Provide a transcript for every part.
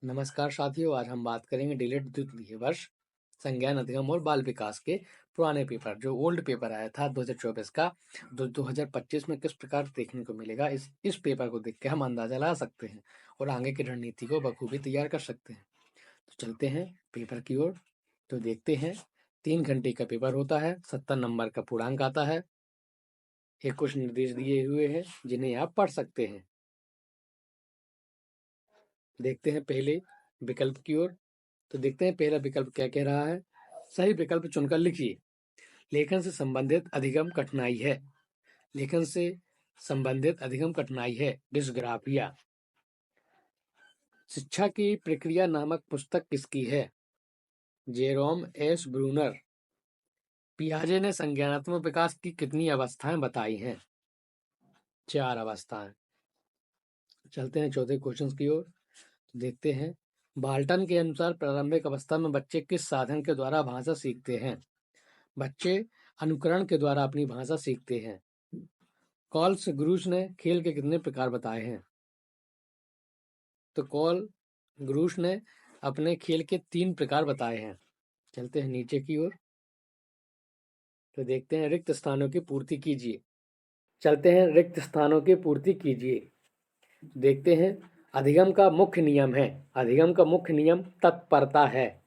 नमस्कार साथियों, आज हम बात करेंगे डिलीट द्वितीय वर्ष संज्ञान अधिगम और बाल विकास के पुराने पेपर जो ओल्ड पेपर आया था 2024 का 2025 में किस प्रकार देखने को मिलेगा। इस पेपर को देख के हम अंदाजा लगा सकते हैं और आगे की रणनीति को बखूबी तैयार कर सकते हैं। तो चलते हैं पेपर की ओर। तो देखते हैं 3 घंटे का पेपर होता है, 70 नंबर का पूर्णांक आता है। एक कुछ निर्देश दिए हुए हैं जिन्हें आप पढ़ सकते हैं। देखते हैं पहले विकल्प की ओर। तो देखते हैं पहला विकल्प क्या कह रहा है। सही विकल्प चुनकर लिखिए। लेखन से संबंधित अधिगम कठिनाई है। लेखन से संबंधित अधिगम कठिनाई है डिस्ग्राफिया। शिक्षा की प्रक्रिया नामक पुस्तक किसकी है। Jerome S Brunner. पियाजे ने संज्ञानात्मक विकास की कितनी अवस्थाएं बताई हैं। 4 अवस्थाएं। चलते हैं चौथे क्वेश्चन की ओर। तो देखते हैं बाल्टन के अनुसार प्रारंभिक अवस्था में बच्चे किस साधन के द्वारा भाषा सीखते हैं। बच्चे अनुकरण के द्वारा अपनी भाषा सीखते हैं। कॉल्स ग्रूस ने खेल के कितने प्रकार बताए हैं। तो कॉल ग्रूस ने अपने खेल के 3 प्रकार बताए हैं। चलते हैं नीचे की ओर। तो देखते हैं रिक्त स्थानों की पूर्ति कीजिए। चलते हैं रिक्त स्थानों की पूर्ति कीजिए। देखते हैं अधिगम का मुख्य नियम है। अधिगम का मुख्य नियम तत्परता है।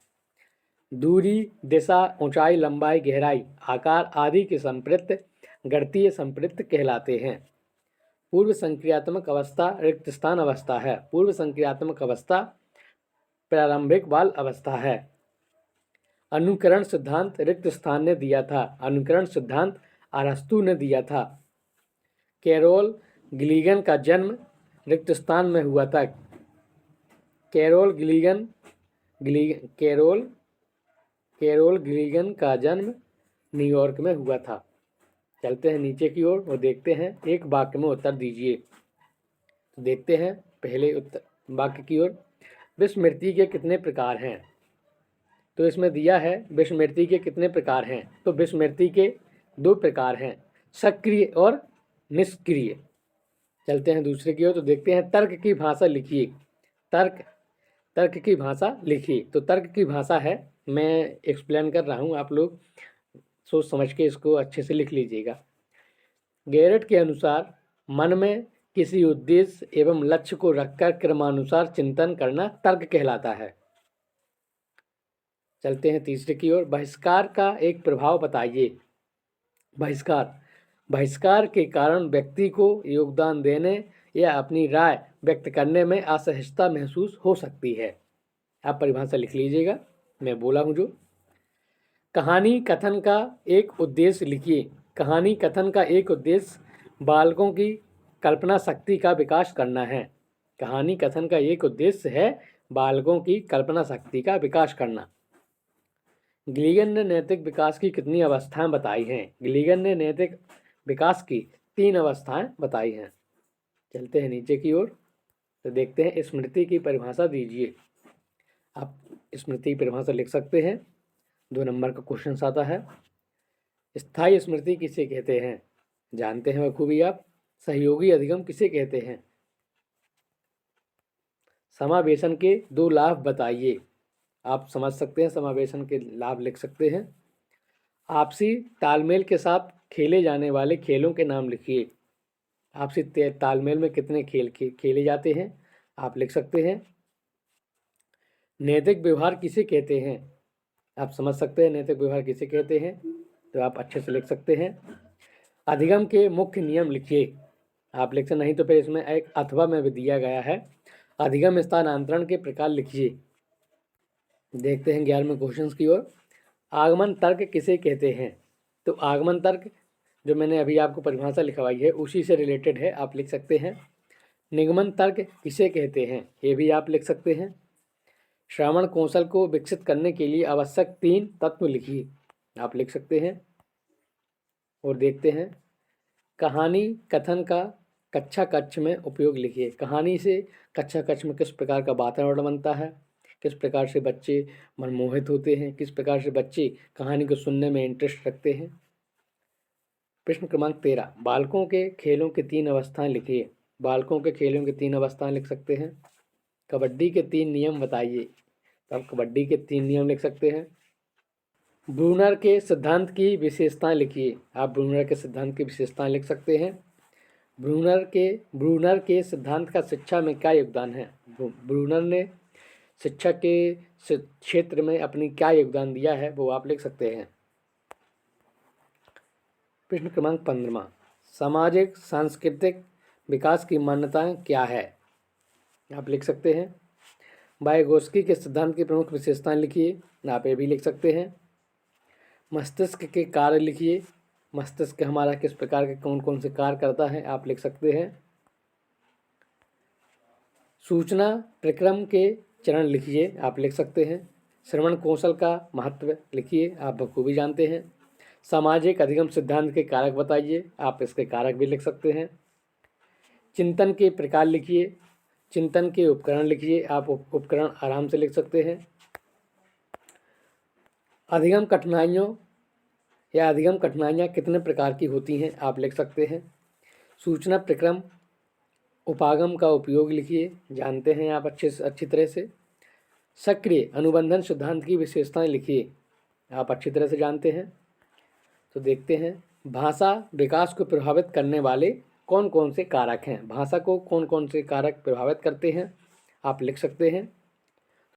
दूरी, दिशा, ऊंचाई, लंबाई, गहराई, आकार आदि के संपृक्त गणितीय संपृक्त कहलाते हैं। पूर्व संक्रियात्मक अवस्था रिक्त स्थान अवस्था है। पूर्व संक्रियात्मक अवस्था प्रारंभिक बाल अवस्था है। अनुकरण सिद्धांत रिक्त स्थान ने दिया था। अनुकरण सिद्धांत अरस्तु ने दिया था। कैरोल गिलिगन का जन्म रिक्त स्थान में हुआ था। कैरोल गिलिगन का जन्म न्यूयॉर्क में हुआ था। चलते हैं नीचे की ओर और देखते हैं एक वाक्य में उत्तर दीजिए। तो देखते हैं पहले उत्तर वाक्य की ओर। विस्मृति के कितने प्रकार हैं। तो इसमें दिया है विस्मृति के कितने प्रकार हैं। तो विस्मृति के 2 प्रकार हैं, सक्रिय और निष्क्रिय। चलते हैं दूसरे की ओर। तो देखते हैं तर्क की भाषा लिखिए। तर्क की भाषा लिखिए। तो तर्क की भाषा है, मैं एक्सप्लेन कर रहा हूँ, आप लोग सोच समझ के इसको अच्छे से लिख लीजिएगा। गैरेट के अनुसार मन में किसी उद्देश्य एवं लक्ष्य को रखकर क्रमानुसार चिंतन करना तर्क कहलाता है। चलते हैं तीसरे की ओर। बहिष्कार का एक प्रभाव बताइए। बहिष्कार के कारण व्यक्ति को योगदान देने या अपनी राय व्यक्त करने में असहजता महसूस हो सकती है। आप परिभाषा लिख लीजिएगा, मैं बोला हूँ जो। कहानी कथन का एक उद्देश्य लिखिए। कहानी कथन का एक उद्देश्य बालकों की कल्पना शक्ति का विकास करना है। कहानी कथन का एक उद्देश्य है बालकों की कल्पना शक्ति का विकास करना। गिलिगन ने नैतिक विकास की कितनी अवस्थाएं बताई हैं। गिलिगन ने नैतिक विकास की 3 अवस्थाएं बताई हैं। चलते हैं नीचे की ओर। तो देखते हैं स्मृति की परिभाषा दीजिए। आप स्मृति की परिभाषा लिख सकते हैं। 2 नंबर का क्वेश्चन आता है। स्थायी स्मृति किसे कहते हैं, जानते हैं बखूबी आप। सहयोगी अधिगम किसे कहते हैं। समावेशन के 2 लाभ बताइए। आप समझ सकते हैं, समावेशन के लाभ लिख सकते हैं। आपसी तालमेल के साथ खेले जाने वाले खेलों के नाम लिखिए। आपसी तालमेल में कितने खेल खेले जाते हैं, आप लिख सकते हैं। नैतिक व्यवहार किसे कहते हैं, आप समझ सकते हैं नैतिक व्यवहार किसे कहते हैं, तो आप अच्छे से लिख सकते हैं। अधिगम के मुख्य नियम लिखिए। आप लिख सकते, नहीं तो फिर इसमें एक अथवा में भी दिया गया है। अधिगम स्थानांतरण के प्रकार लिखिए। देखते हैं 11वें क्वेश्चन की ओर। आगमन तर्क किसे कहते हैं। तो आगमन तर्क जो मैंने अभी आपको परिभाषा लिखवाई है उसी से रिलेटेड है, आप लिख सकते हैं। निगमन तर्क किसे कहते हैं, ये भी आप लिख सकते हैं। श्रवण कौशल को विकसित करने के लिए आवश्यक 3 तत्व लिखिए, आप लिख सकते हैं। और देखते हैं कहानी कथन का कक्षा कक्ष में उपयोग लिखिए। कहानी से कक्षा कक्ष में किस प्रकार का वातावरण बनता है, किस प्रकार से बच्चे मनमोहित होते हैं, किस प्रकार से बच्चे कहानी को सुनने में इंटरेस्ट रखते हैं। प्रश्न क्रमांक 13। बालकों के खेलों की 3 अवस्थाएं लिखिए। बालकों के खेलों की 3 अवस्थाएं लिख सकते हैं। कबड्डी के 3 नियम बताइए। तो आप कबड्डी के 3 नियम लिख सकते हैं। ब्रूनर के सिद्धांत की विशेषताएं लिखिए। आप ब्रूनर के सिद्धांत की विशेषताएं लिख सकते हैं। ब्रूनर के सिद्धांत का शिक्षा में क्या योगदान है। ब्रूनर ने शिक्षा के क्षेत्र में अपनी क्या योगदान दिया है वो आप लिख सकते हैं। प्रश्न क्रमांक 15, सामाजिक सांस्कृतिक विकास की मान्यताएं क्या है। आप लिख सकते हैं। वाइगोत्स्की के सिद्धांत की प्रमुख विशेषताएं लिखिए। आप ये भी लिख सकते हैं। मस्तिष्क के कार्य लिखिए। मस्तिष्क हमारा किस प्रकार के कौन कौन से कार्य करता है आप लिख सकते हैं। सूचना प्रक्रम के चरण लिखिए। आप लिख सकते हैं। श्रवण कौशल का महत्व लिखिए। आप बखूबी जानते हैं। सामाजिक अधिगम सिद्धांत के कारक बताइए। आप इसके कारक भी लिख सकते हैं। चिंतन के प्रकार लिखिए। चिंतन के उपकरण लिखिए। आप उपकरण आराम से लिख सकते हैं। अधिगम कठिनाइयाँ कितने प्रकार की होती हैं आप लिख सकते हैं। सूचना प्रक्रम उपागम का उपयोग लिखिए। जानते हैं आप अच्छी तरह से। सक्रिय अनुबंधन सिद्धांत की विशेषताएं लिखिए। आप अच्छी तरह से जानते हैं। तो देखते हैं भाषा विकास को प्रभावित करने वाले कौन कौन से कारक हैं। भाषा को कौन कौन से कारक प्रभावित करते हैं आप लिख सकते हैं।